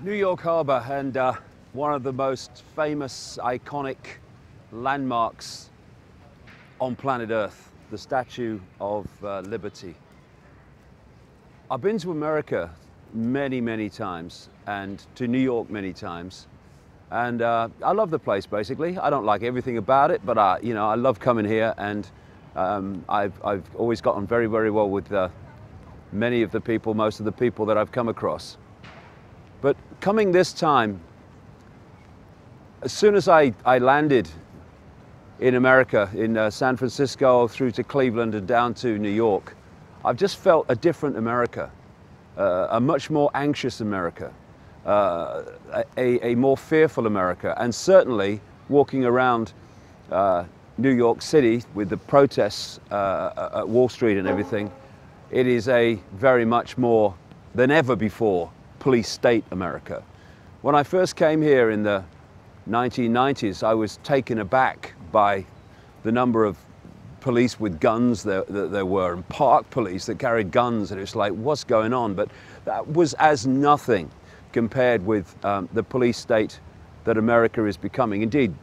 New York Harbor and one of the most famous, iconic landmarks on planet Earth, the Statue of Liberty. I've been to America many times and to New York many times. And I love the place, basically. I don't like everything about it, but I love coming here, and I've always gotten very well with many of the people, most of the people that I've come across. But coming this time, as soon as I landed in America, in San Francisco, through to Cleveland and down to New York, I've just felt a different America, a much more anxious America, a more fearful America, and certainly walking around New York City with the protests at Wall Street and everything, it is a very much more than ever before police state America. When I first came here in the 1990s, I was taken aback by the number of police with guns there were, and park police that carried guns, and it's like, what's going on? But that was as nothing compared with the police state that America is becoming. Indeed,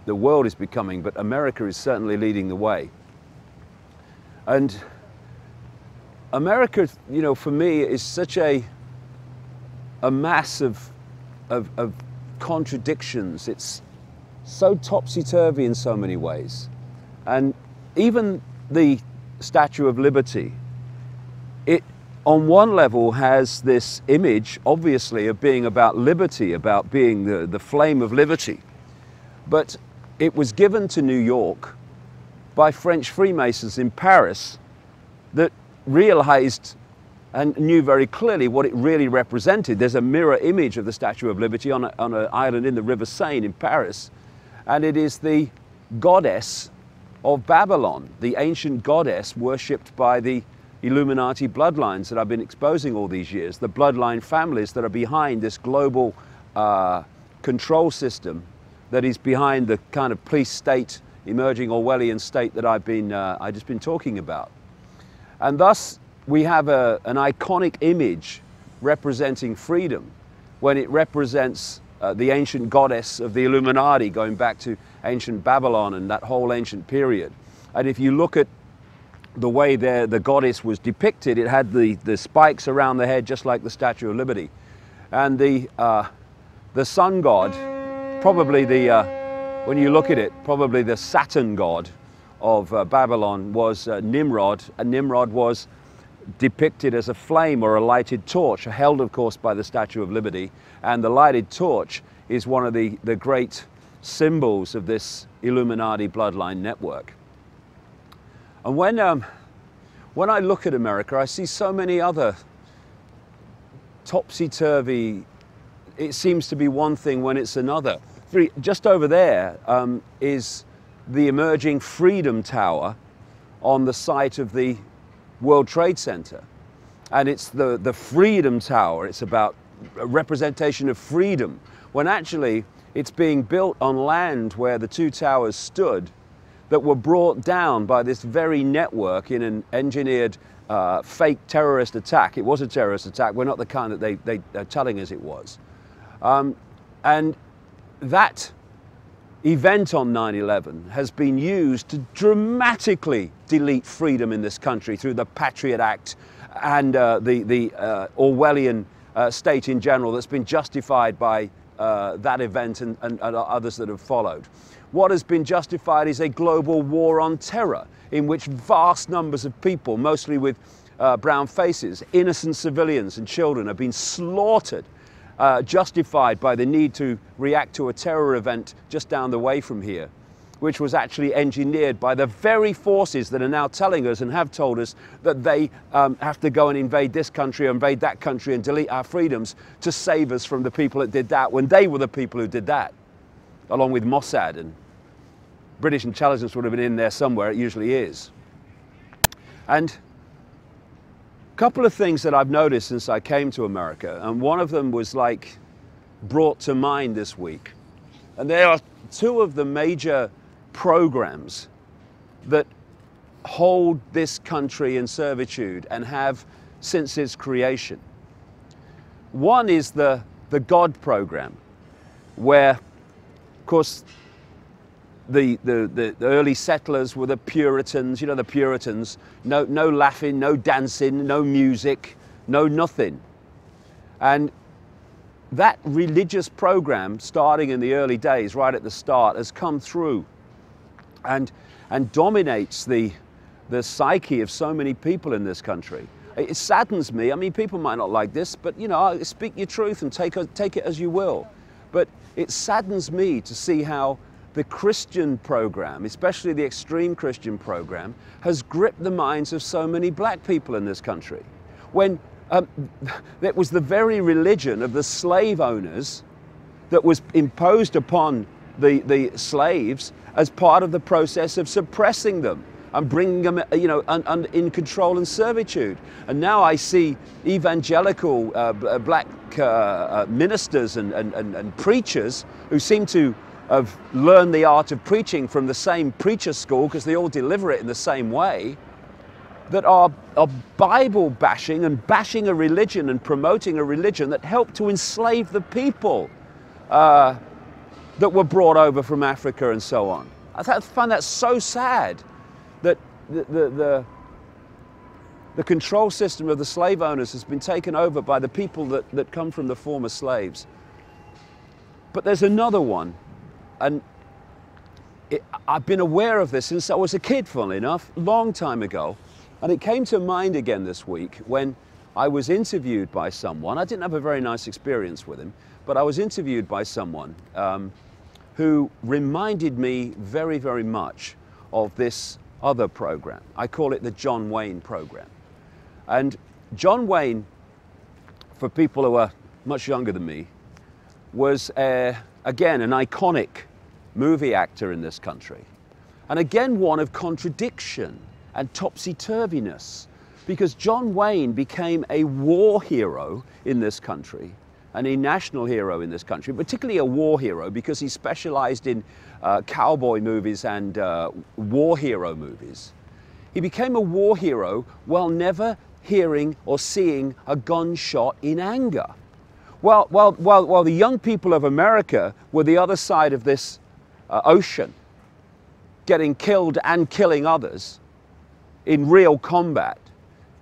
the world is becoming, but America is certainly leading the way. And America, for me, is such a mass of contradictions. It's so topsy-turvy in so many ways. And even the Statue of Liberty, it on one level has this image, obviously, of being about liberty, about being the flame of liberty. But it was given to New York by French Freemasons in Paris that realized and knew very clearly what it really represented. There's a mirror image of the Statue of Liberty on an island in the River Seine in Paris, and it is the goddess of Babylon, the ancient goddess worshipped by the Illuminati bloodlines that I've been exposing all these years, the bloodline families that are behind this global control system that is behind the kind of police state, emerging Orwellian state that I've just been talking about. And thus, we have an iconic image representing freedom when it represents the ancient goddess of the Illuminati, going back to ancient Babylon and that whole ancient period. And if you look at the way the goddess was depicted, it had the spikes around the head, just like the Statue of Liberty. And the sun god, probably when you look at it, probably the Saturn god of Babylon was Nimrod, and Nimrod was depicted as a flame or a lighted torch, held of course by the Statue of Liberty, and the lighted torch is one of the great symbols of this Illuminati bloodline network. And when I look at America, I see so many other topsy-turvy, it seems to be one thing when it's another. Just over there is the emerging Freedom Tower on the site of the World Trade Center. And it's the Freedom Tower. It's about a representation of freedom, when actually it's being built on land where the two towers stood that were brought down by this very network in an engineered fake terrorist attack. It was a terrorist attack. We're not the kind that they're telling us it was. And that event on 9/11 has been used to dramatically delete freedom in this country through the Patriot Act and the Orwellian state in general that's been justified by that event and others that have followed. What has been justified is a global war on terror in which vast numbers of people, mostly with brown faces, innocent civilians and children, have been slaughtered, justified by the need to react to a terror event just down the way from here, which was actually engineered by the very forces that are now telling us and have told us that they have to go and invade this country or invade that country and delete our freedoms to save us from the people that did that, when they were the people who did that, along with Mossad, and British intelligence would have been in there somewhere. It usually is. And a couple of things that I've noticed since I came to America, and one of them was like brought to mind this week. And there are two of the major programs that hold this country in servitude and have since its creation. One is the the God program, where, of course, the early settlers were the Puritans, you know, the Puritans, no laughing, no dancing, no music, no nothing. And that religious program, starting in the early days, right at the start, has come through and dominates the psyche of so many people in this country. It saddens me. I mean, people might not like this, but, you know, speak your truth and take it as you will. But it saddens me to see how the Christian program, especially the extreme Christian program, has gripped the minds of so many black people in this country. When it was the very religion of the slave owners that was imposed upon the slaves as part of the process of suppressing them and bringing them, you know, in control and servitude. And now I see evangelical black ministers and preachers who seem to have learned the art of preaching from the same preacher school, because they all deliver it in the same way, that are Bible bashing and bashing a religion and promoting a religion that helped to enslave the people that were brought over from Africa and so on. I find that so sad, that the control system of the slave owners has been taken over by the people that come from the former slaves. But there's another one, and I've been aware of this since I was a kid, funnily enough, long time ago. And it came to mind again this week when I was interviewed by someone. I didn't have a very nice experience with him, but I was interviewed by someone who reminded me very, very much of this other program. I call it the John Wayne program. And John Wayne, for people who are much younger than me, was, again, an iconic movie actor in this country. And again, one of contradiction and topsy-turviness, because John Wayne became a war hero in this country, and a national hero in this country, particularly a war hero because he specialized in cowboy movies and war hero movies. He became a war hero while never hearing or seeing a gunshot in anger. While the young people of America were the other side of this ocean, getting killed and killing others in real combat,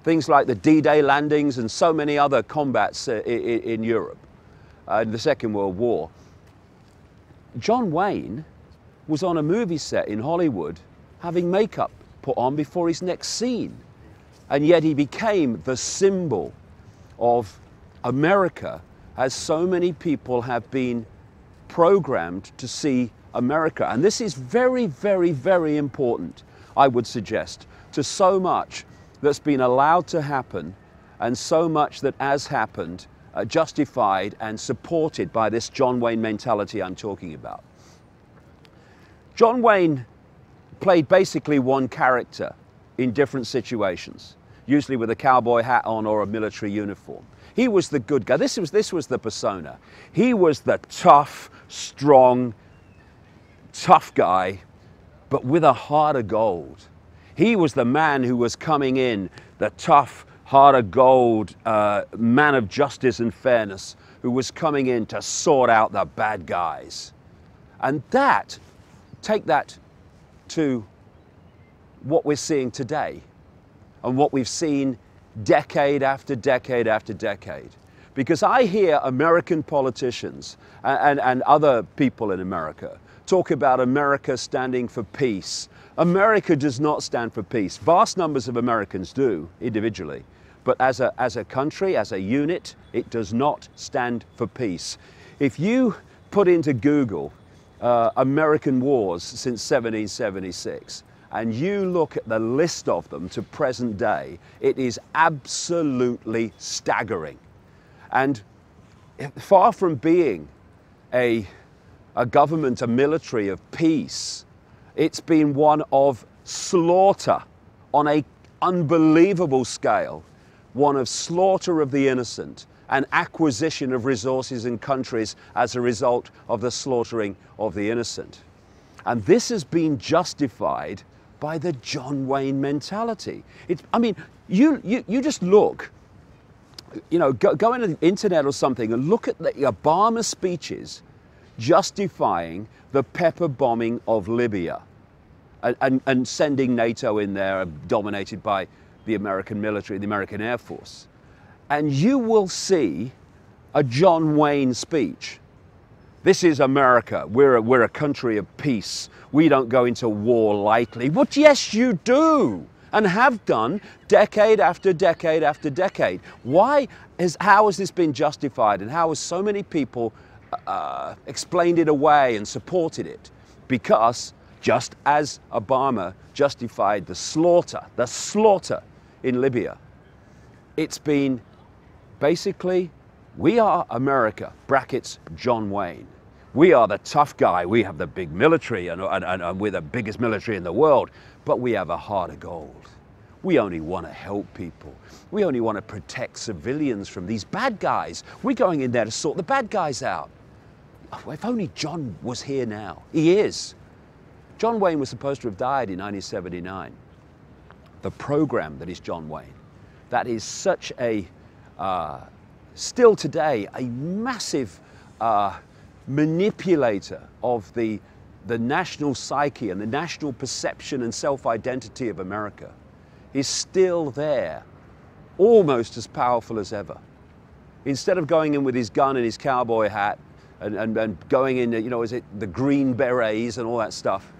things like the D-Day landings and so many other combats in Europe in the Second World War. John Wayne was on a movie set in Hollywood having makeup put on before his next scene. And yet he became the symbol of America, as so many people have been programmed to see America. And this is very, very, very important, I would suggest, to so much that's been allowed to happen, and so much that has happened, justified and supported by this John Wayne mentality I'm talking about. John Wayne played basically one character in different situations, usually with a cowboy hat on or a military uniform. He was the good guy. This was the persona. He was the tough, strong, tough guy, but with a heart of gold. He was the man who was coming in, the tough, heart of gold, man of justice and fairness, who was coming in to sort out the bad guys. And that, take that to what we're seeing today, and what we've seen decade after decade after decade. Because I hear American politicians and other people in America talk about America standing for peace. America does not stand for peace. Vast numbers of Americans do, individually. But as a country, as a unit, it does not stand for peace. If you put into Google American wars since 1776, and you look at the list of them to present day, it is absolutely staggering. And far from being a government, a military of peace, it's been one of slaughter on an unbelievable scale, one of slaughter of the innocent and acquisition of resources and countries as a result of the slaughtering of the innocent. And this has been justified by the John Wayne mentality. I mean, you just look You know, go on the internet or something and look at the Obama speeches justifying the pepper bombing of Libya and sending NATO in there, dominated by the American military, the American Air Force. And you will see a John Wayne speech. This is America. We're a country of peace. We don't go into war lightly. But yes, you do, and have done decade after decade after decade. How has this been justified, and how has so many people explained it away and supported it? Because just as Obama justified the slaughter in Libya, it's been basically, we are America, brackets John Wayne. We are the tough guy. We have the big military, and we're the biggest military in the world, but we have a heart of gold. We only want to help people. We only want to protect civilians from these bad guys. We're going in there to sort the bad guys out. Oh, if only John was here now. He is. John Wayne was supposed to have died in 1979. The program that is John Wayne, that is such a, still today, a massive manipulator of the national psyche and the national perception and self-identity of America, is still there, almost as powerful as ever. Instead of going in with his gun and his cowboy hat and going in, you know, is it the Green Berets and all that stuff?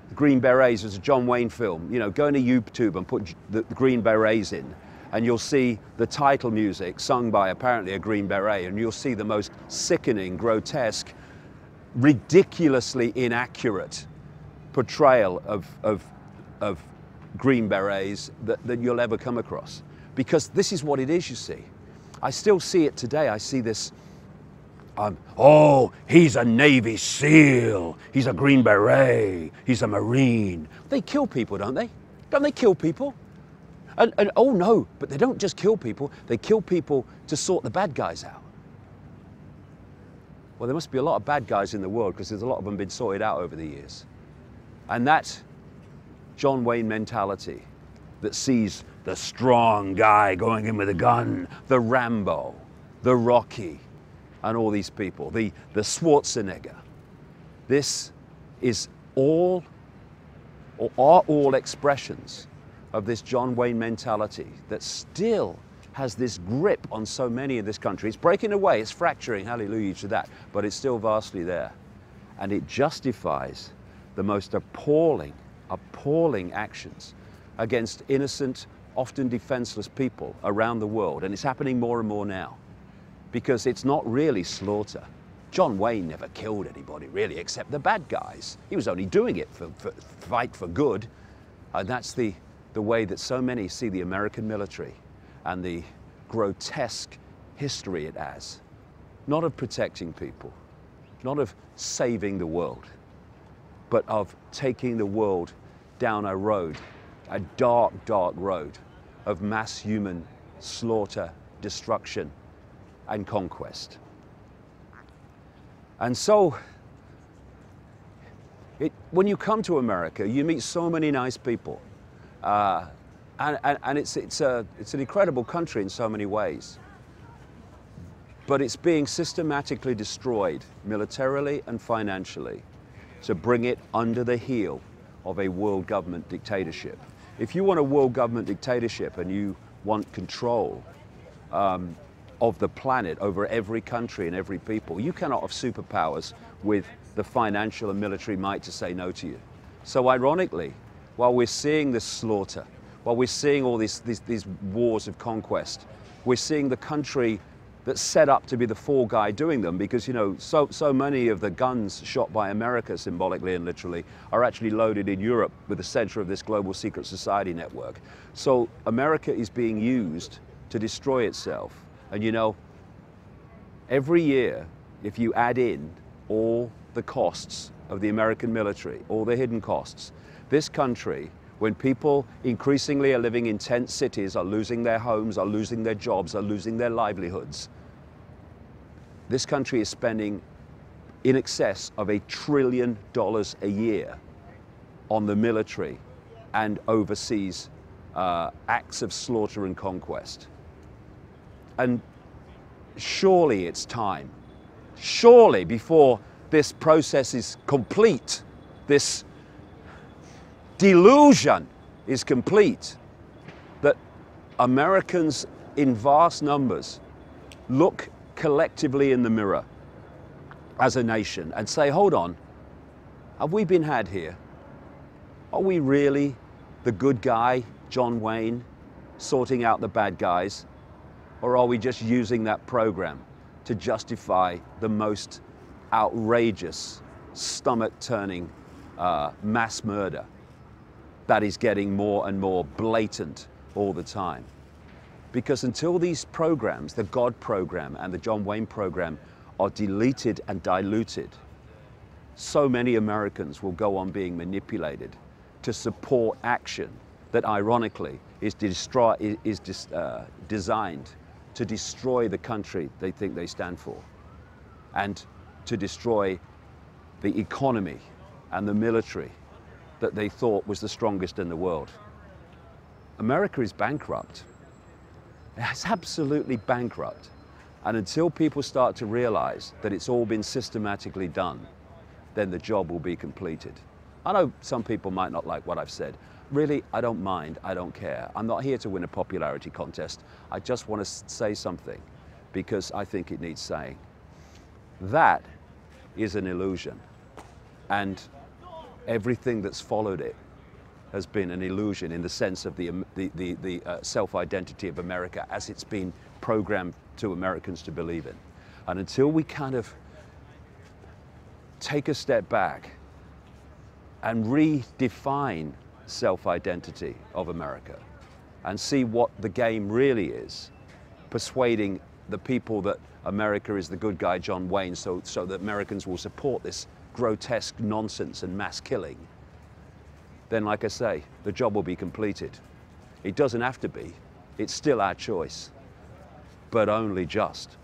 The Green Berets was a John Wayne film. You know, go into YouTube and put the Green Berets in, and you'll see the title music sung by apparently a Green Beret, and you'll see the most sickening, grotesque, ridiculously inaccurate portrayal of Green Berets that you'll ever come across. Because this is what it is, you see. I still see it today. I see this, oh, he's a Navy SEAL, he's a Green Beret, he's a Marine. They kill people, don't they? Don't they kill people? And oh no, but they don't just kill people, they kill people to sort the bad guys out. Well, there must be a lot of bad guys in the world, because there's a lot of them been sorted out over the years. And that John Wayne mentality that sees the strong guy going in with a gun, the Rambo, the Rocky, and all these people, the Schwarzenegger. This is all, or are all, expressions of this John Wayne mentality that still has this grip on so many in this country. It's breaking away, it's fracturing, hallelujah to that, but it's still vastly there. And it justifies the most appalling actions against innocent, often defenseless people around the world. And it's happening more and more now, because it's not really slaughter. John Wayne never killed anybody really, except the bad guys. He was only doing it for fight for good. And that's the way that so many see the American military and the grotesque history it has. Not of protecting people, not of saving the world, but of taking the world down a road, a dark, dark road of mass human slaughter, destruction, and conquest. And so, when you come to America, you meet so many nice people. And it's an incredible country in so many ways. But it's being systematically destroyed, militarily and financially, to bring it under the heel of a world government dictatorship. If you want a world government dictatorship and you want control of the planet over every country and every people, you cannot have superpowers with the financial and military might to say no to you. So ironically, while we're seeing this slaughter, while we're seeing all these wars of conquest, we're seeing the country that's set up to be the fall guy doing them, because, you know, so many of the guns shot by America, symbolically and literally, are actually loaded in Europe with the center of this global secret society network. So America is being used to destroy itself. And you know, every year, if you add in all the costs of the American military, all the hidden costs, this country, when people increasingly are living in tent cities, are losing their homes, are losing their jobs, are losing their livelihoods, this country is spending in excess of $1 trillion a year on the military and overseas acts of slaughter and conquest. And surely it's time, surely before this process is complete, this delusion is complete, that Americans in vast numbers look collectively in the mirror as a nation and say, hold on, have we been had here? Are we really the good guy, John Wayne, sorting out the bad guys? Or are we just using that program to justify the most outrageous, stomach-turning mass murder that is getting more and more blatant all the time? Because until these programs, the God program and the John Wayne program, are deleted and diluted, so many Americans will go on being manipulated to support action that ironically is designed to destroy the country they think they stand for, and to destroy the economy and the military that they thought was the strongest in the world. America is bankrupt. It's absolutely bankrupt. And until people start to realize that it's all been systematically done, then the job will be completed. I know some people might not like what I've said. Really, I don't mind, I don't care. I'm not here to win a popularity contest. I just want to say something because I think it needs saying. That is an illusion. And everything that's followed it has been an illusion in the sense of the self-identity of America as it's been programmed to Americans to believe in. And until we kind of take a step back and redefine self-identity of America and see what the game really is, persuading the people that America is the good guy, John Wayne, so that Americans will support this grotesque nonsense and mass killing, then like I say, the job will be completed. It doesn't have to be. It's still our choice, but only just.